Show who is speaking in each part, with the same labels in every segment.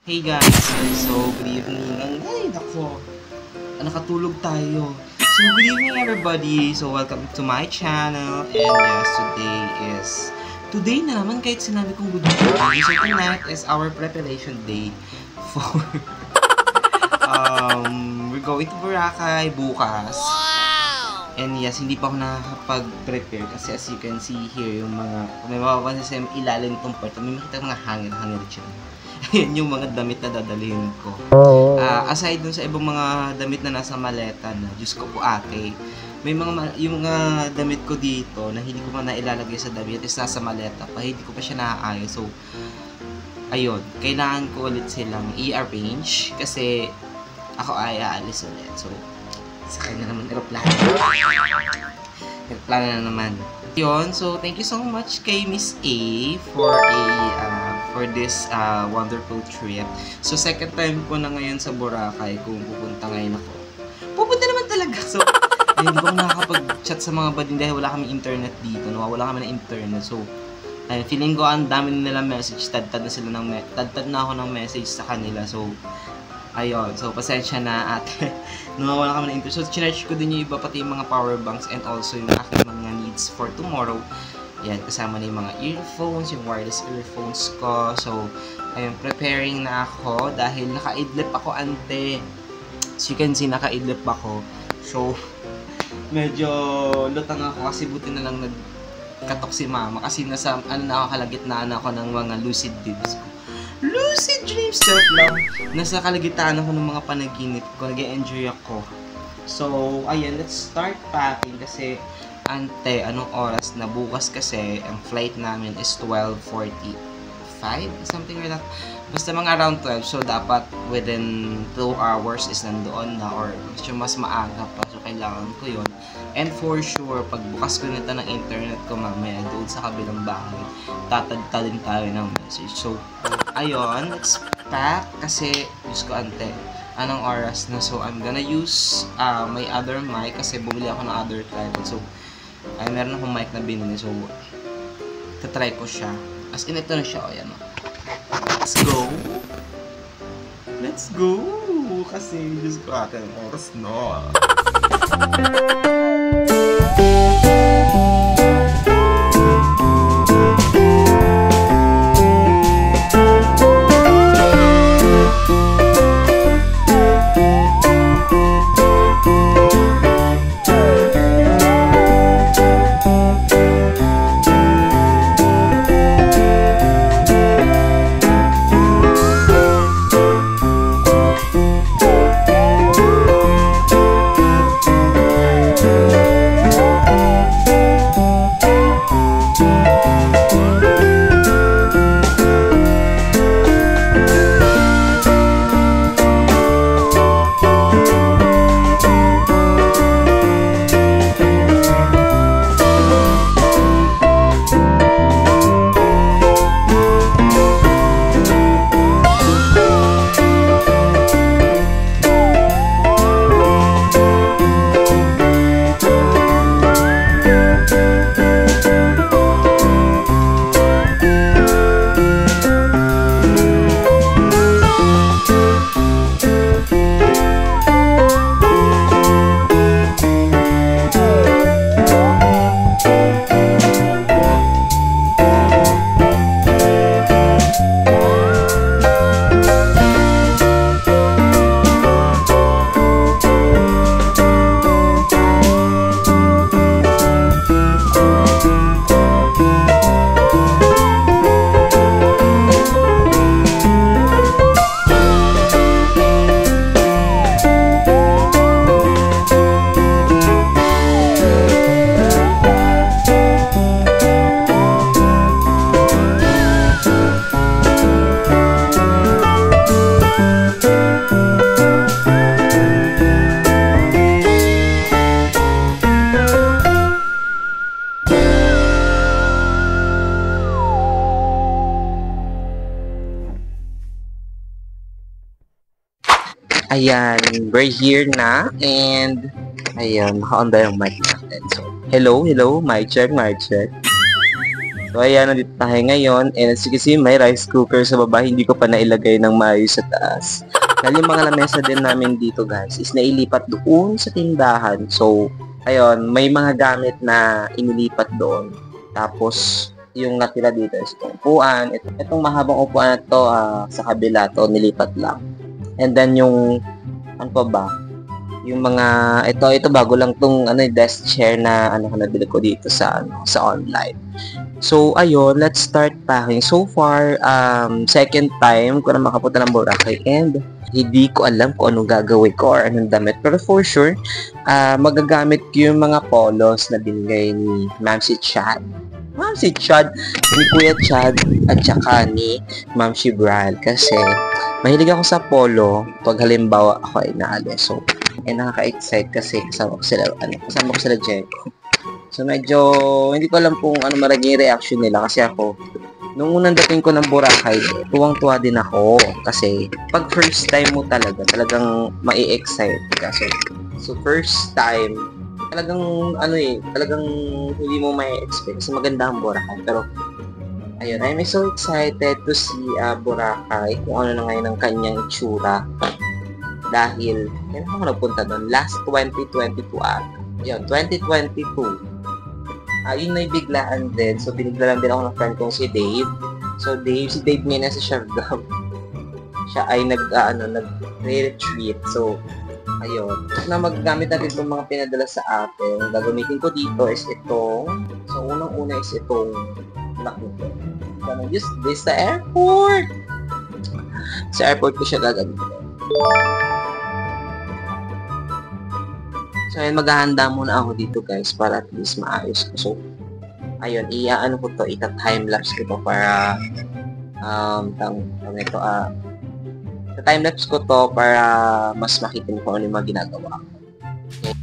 Speaker 1: Hey guys, so good evening. Ay, nako, nakatulog tayo. So good evening everybody. So welcome to my channel. And yes, today na naman kahit sinabi kong good evening. So tonight is our preparation day for we're going to Boracay bukas. And yes, hindi pa ako nakakapag-prepare kasi as you can see here, yung mga, may mapapansin sa ilalim itong part, may makita mga hangir dyan. Ayan yung mga damit na dadalhin ko. Aside dun sa ibang mga damit na nasa maleta na, Diyos ko po ate, may yung mga damit ko dito na hindi ko pa nailalagay sa damit is nasa maleta pa, hindi ko pa siya naaayos. So, ayun, kailangan ko ulit silang i-arrange kasi ako ay aalis ulit. So, sakay na naman aeroplano. Aeroplano na naman. Yun, so thank you so much kay Miss A for this wonderful trip. So second time ko na ngayon sa Boracay kung pupunta ngayon ako. Pupunta naman talaga. So hindi ko nakakapag-chat sa mga bading dahil wala kami internet dito. Nawawala kami ng internet. So ayun, feeling ko ang dami nilang message. Tad-tad na ako ng message sa kanila. So ayun, so pasensya na at nawawala kami ng internet. So chinarge ko din yung iba pati yung mga power banks and also yung aking mga needs for tomorrow. Yan, kasama na yung mga earphones, yung wireless earphones ko. So, ayun, preparing na ako dahil naka-idlip ako ante. As you can see, naka-idlip ako. So, medyo lutang ako kasi buti na lang nagkatok si mama kasi nasa, kalagitnaan ako ng mga lucid dreams ko. Lucid dreams, self lang. Nasa kalagitnaan ako ng mga panaginip ko. Nag-enjoy ako. So, ayan, let's start packing kasi ante, anong oras na bukas kasi ang flight namin is 12:45, something like that. Basta mga around 12, so dapat within 2 hours is nandoon na or mas maaga pa, so kailangan ko yun. And for sure, pag bukas ko nito ng internet ko mamaya doon sa kabilang bahay, tatad-tadin tayo ng message. So, ayun, let's pack kasi, Diyos ko ante, anong oras na. So, I'm gonna use my other mic kasi bumili ako ng other tripod. So, ay meron akong mic na binili. So, tatry ko siya. As in, ito na siya. O, yan o. Let's go! Let's go! Kasi, Diyos ko ate, ang oras no. Ayan, we're here na and ayan, naka-on na yung mic natin. So, hello, mic check, mic check. So, ayan, nandito tayo ngayon. And as you can see, may rice cooker sa baba. Hindi ko pa nailagay ng maayos sa taas. Dahil yung mga lamesa din namin dito, guys, is nailipat doon sa tindahan. So, ayun, may mga gamit na inilipat doon. Tapos, yung natira dito is itong upuan. Itong mahabang upuan na to, sa kabila to, nilipat lang. And then, yung, ano pa ba? Yung mga, ito bago lang tong desk chair na nabili ko dito sa online. So, ayun, let's start packing. So far, second time ko na makapunta ng Boracay and hindi ko alam kung anong gagawin ko or anong damit. Pero for sure, magagamit ko yung mga polos na binigay ni Ma'am si Chad. Ni Kuya Chad at saka ni Ma'am Shibral. Kasi, mahilig ako sa polo pag halimbawa ako ay naalis. So, nakaka-excite kasi kasama ko sila Jeko. So, medyo, hindi ko alam kung ano magiging reaction nila kasi ako, nung unang dating ko ng Boracay, tuwang-tuwa din ako kasi pag first time mo talagang mai-excite ka. So first time, talagang hindi mo mai-expect kasi maganda ang Boracay. Pero, ayun, I'm so excited to see Boracay, kung ano na ngayon ang kanyang itsura. Dahil, kailan ako nagpunta doon? Last 2022 Yun, 2022. Yun na biglaan din. So, binigla lang din ako ng friend kong si Dave. So, si Dave ngayon nasa Siargao. Siya ay nag-retreat. So, ayun. Na magagamit natin itong mga pinadala sa atin. Ang gagamitin ko dito is itong, so, unang-una is itong lock nito. So, use this sa airport. Sa airport ko siya gagamitin. So, ayun, maghahanda muna ako dito, guys, para at least maayos ko. So, ayun, ita-timelapse ko to para, timelapse ko to para mas makita ko ano yung mga ginagawa ko. Okay.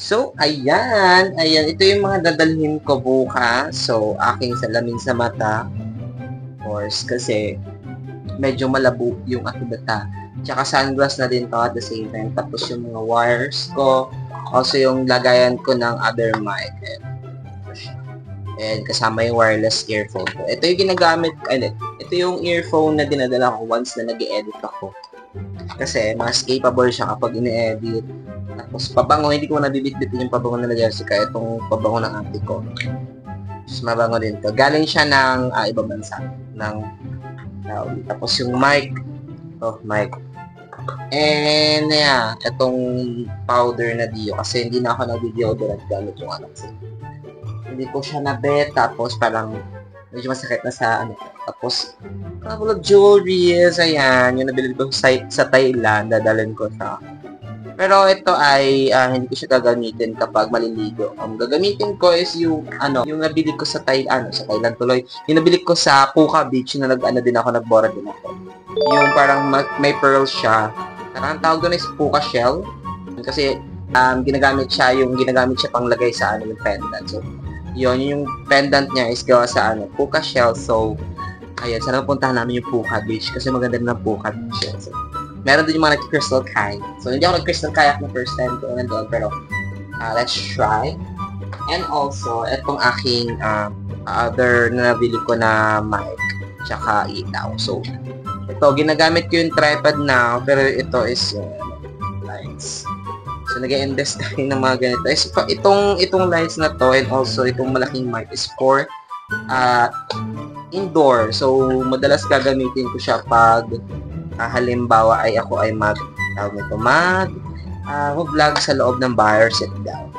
Speaker 1: So, ayan. Ito yung mga dadalhin ko bukas. So, aking salamin sa mata. Of course, kasi medyo malabo yung aking mata. Tsaka sunglass na din to at the same time. Tapos yung mga wires ko. Also yung lagayan ko ng other mic. And kasama yung wireless earphone ko. Ito yung ginagamit. Ito yung earphone na dinadala ko once na nag-edit ako. Kasi mas capable siya kapag ine-edit. Tapos pabango, hindi ko nabibitbitin yung pabango nila Jessica. Itong pabango ng ate ko. Tapos mabango din to. Galing siya ng ibang bansa. Ng Saudi. Tapos yung mic. Mic. And yeah, itong powder na Dio. Kasi hindi na ako nag-deodorant gamit yung anak ko. Hindi ko siya nabet. Tapos parang medyo masakit na sa Tapos couple of jewelries. Ayan. Yung nabili ko sa Thailand. Dadalhin ko sa Pero ito ay hindi ko siya gagamitin kapag maliligo. Ang gagamitin ko is yung yung nabili ko sa sa Thailand tuloy. Yung nabili ko sa Puka Beach na nagbora din ako. Yung parang may pearl siya. Parang tawag doon is Puka Shell. Kasi ginagamit siya panglagay sa yung pendant. So, yung pendant niya is gawa sa Puka Shell. So, ayun, sana puntahan namin yung Puka Beach kasi maganda din ang Puka Beach. So, meron din yung mga nag-crystal kayak. So, hindi ako nag-crystal kayak na first time ko nandun, pero let's try. And also, itong aking other na nabili ko na mic, tsaka ilaw. So, ito, ginagamit ko yung tripod now, pero ito is lights. So, nag-invest tayo ng mga ganito. Itong lights na to, and also itong malaking mic is for indoor. So, madalas gagamitin ko siya pag halimbawa ay ako ay mag-vlog sa loob ng bar, sit down.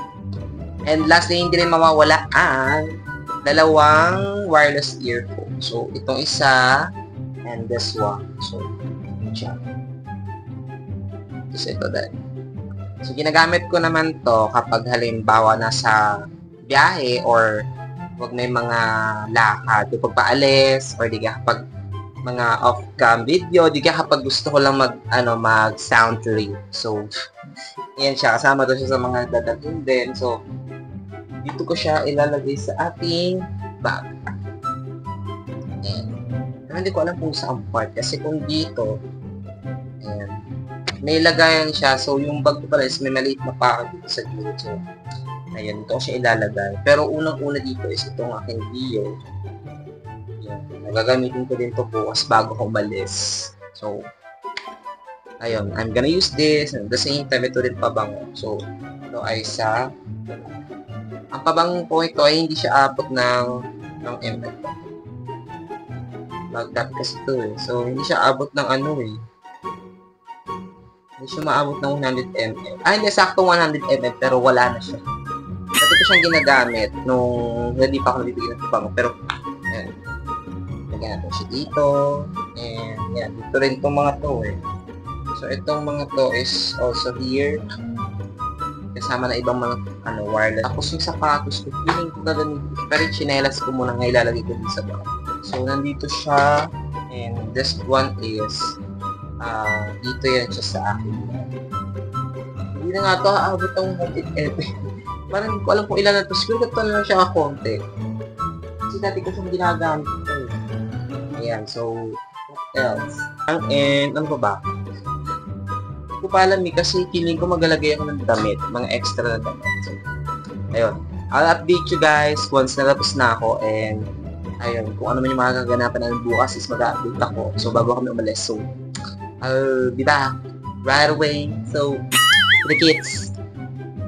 Speaker 1: And lastly, hindi rin mawawala ang dalawang wireless earphone. So, itong isa and this one. So, dyan. Ito din. So, ginagamit ko naman to kapag halimbawa nasa biyahe or wag may mga lakad, yung pagpaalis or di ka kapag mga off-cam video, di ka kapag gusto ko lang mag sound trip. So, yan siya. Kasama to siya sa mga dadalhin din. So, dito ko siya ilalagay sa ating bag. Ayan. Pero hindi ko alam kung saan part. Kasi kung dito, ayan, may lagayan siya. So, yung bag ko pala is may maliit na paka dito sa gilid. So, ayan, ito ko siya ilalagay. Pero unang-una dito is itong aking video. Gagamitin ko din to bukas bago ko umalis. So, ayun, I'm gonna use this. At the same time, ito rin pabango. So, ito ay ang pabango ko ito ay hindi siya abot ng ml. Magdat kasi ito eh. So, hindi siya abot ng Hindi siya maabot ng 100 ml. Hindi, sakto 100 ml, pero wala na siya. Dati ko siyang ginagamit nung hindi pa ako nabibigyan ng pabango. Pero, ayan. Lagyan natin siya dito. And, yan. Dito rin itong mga to eh. So, itong mga to is also here. Kasama na ibang mga, wireless. Tapos yung sapatos ko, feeling ko gagamitin. Pero yung chinelas ko muna nga ilalagay ko dito sa bag. So, nandito siya. And, this one is, dito yan siya sa akin. Hindi na nga ito, aabot ang 100 ml. Parang hindi ko alam kung ilan na ito. Siguro ito na lang siya kakonti. Kasi dati ko siyang ginagamit ito. Ayan, so, what else? And, ano ba? Hindi ko pa alam kasi feeling ko maglalagay ako ng damit, mga extra na damit. So, ayun. I'll update you guys once natapos na ako and, ayun, kung ano man yung mga kaganapan ng bukas is mag-update ako. So, bago kami umalis. So, I'll be back right away. So, to the kids.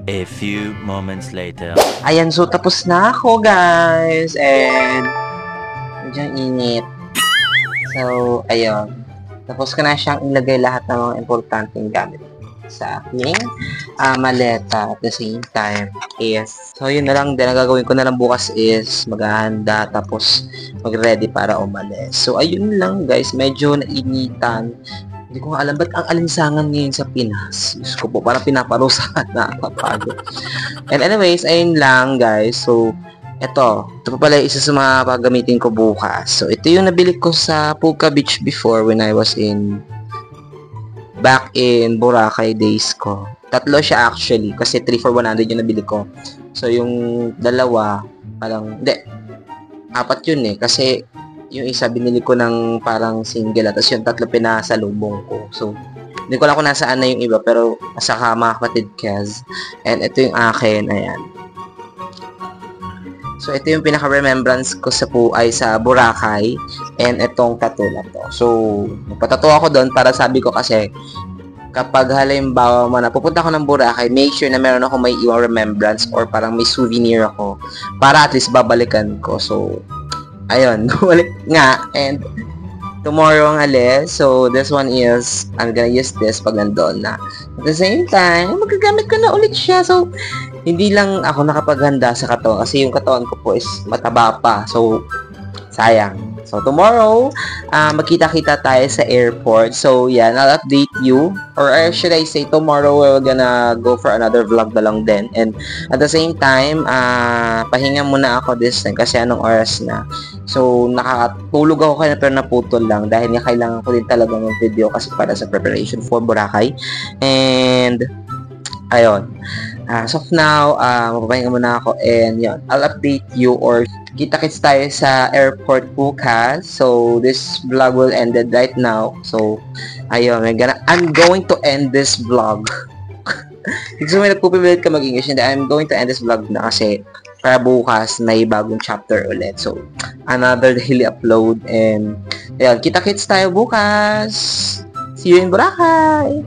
Speaker 2: A few moments later.
Speaker 1: Ayan, so tapos na ako, guys. And, medyo init. So, ayun. Tapos ko na siyang ilagay lahat ng mga importanteng gamit sa aking maleta at the same time is, so yun na lang din, ang gagawin ko na lang bukas is maghahanda tapos mag-ready para umalis. So, ayun lang guys, medyo nainitan. Hindi ko nga alam ba't ang alinsangan ngayon sa Pinas. Diyos ko po, parang pinaparusa na nakapagod. And anyways, ayun lang guys. So, ito pa pala isa sa mga pagamitin ko bukas. So, ito yung nabili ko sa Puka Beach before when I was back in Boracay days ko. Tatlo siya actually, kasi 3 for 100 yung nabili ko. So, yung dalawa, hindi, 4 yun eh, kasi yung isa binili ko ng parang single, tapos yung 3 pinasalubong ko. So, hindi ko alam kung nasaan na yung iba, pero nasa mga kapatid Kaz. And ito yung akin, ayan. So, ito yung pinaka-remembrance ko sa Boracay. And itong tattoo na to. So, nagpatattoo ako doon para sabi ko kasi kapag halimbawa pupunta ako ng Boracay, make sure na meron ako may iwang remembrance or parang may souvenir ako para at least babalikan ko. So, ayun. Balik nga. And tomorrow ang alis. So, this one is, I'm gonna use this pag nandun na. At the same time, magagamit ko na ulit siya. So, hindi lang ako nakapaghanda sa katawan kasi yung katawan ko po is mataba pa. So, sayang.
Speaker 3: So, tomorrow, magkita-kita tayo sa airport. So, yan, I'll update you. Or should I say, tomorrow, we're gonna go for another vlog na lang din. And at the same time, pahinga muna ako this time kasi anong oras na. So, nakatulog ako kaya pero naputol lang dahil nga kailangan ko din talaga ng video kasi para sa preparation for Boracay. And, ayun. As of now, mapapahinga muna ako and yun, I'll update you or kita-kits tayo sa airport bukas. So, this vlog will ended right now. So, ayun, I'm going to end this vlog. Kasi may nagpupilit ka mag-English, hindi, I'm going to end this vlog na kasi para bukas may bagong chapter ulit. So, another daily upload and ayun, kita-kits tayo bukas. See you in Boracay!